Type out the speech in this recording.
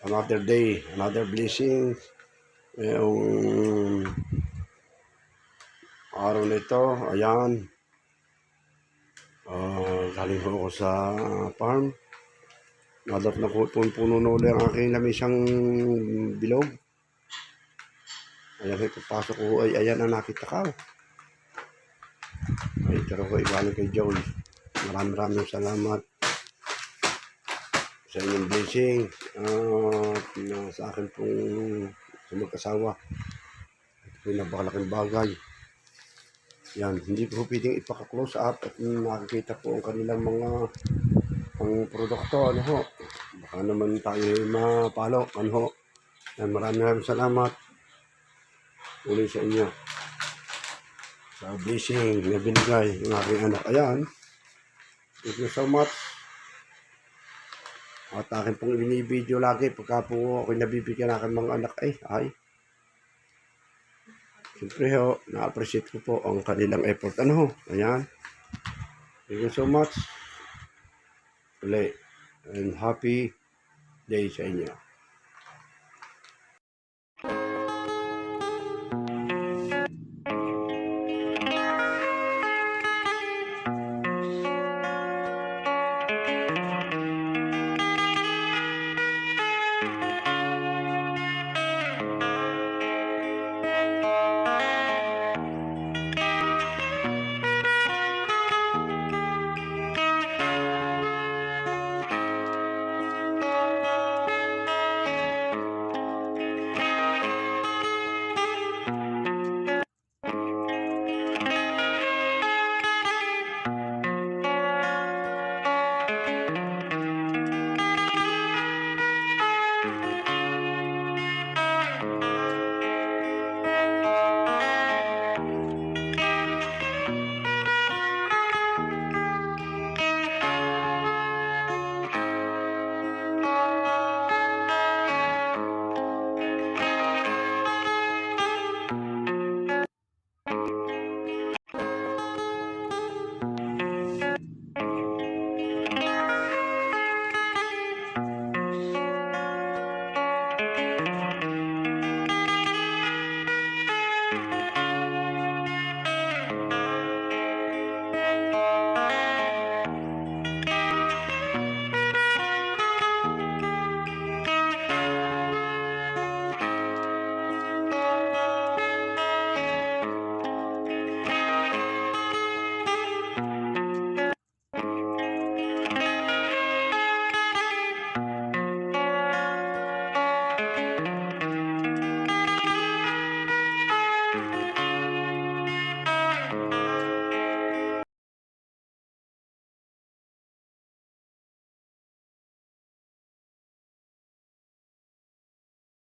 Another day, another blessing. Yung araw na ito, ayan, galing ko sa farm. Nadap na po puno na ulit ang aking lamisang bilog. Ayan, ipapasok ko, ay ayan ang nakita ka. Ay, pero ko ibalik kay Joel. Maraming salamat sa inyong blessing sa akin pong sa mag-asawa. Ito po yung napakalaking bagay. Yan, hindi ko pwedeng ipaka-close up at nakikita po ang kanilang mga ang produkto, ano ho. Baka naman tayo mapalo, ano ho. Yan, maraming salamat uli sa inyo. Sa blessing na binigay ng aking anak. Ayan, thank you so much. At akin pong binibideo lagi pagka po ako nabibigyan ng aking mga anak ay siyempre ho, na-appreciate ko po ang kanilang effort. Ano ho, ayan. Thank you so much. Uli, and happy day sa inyo.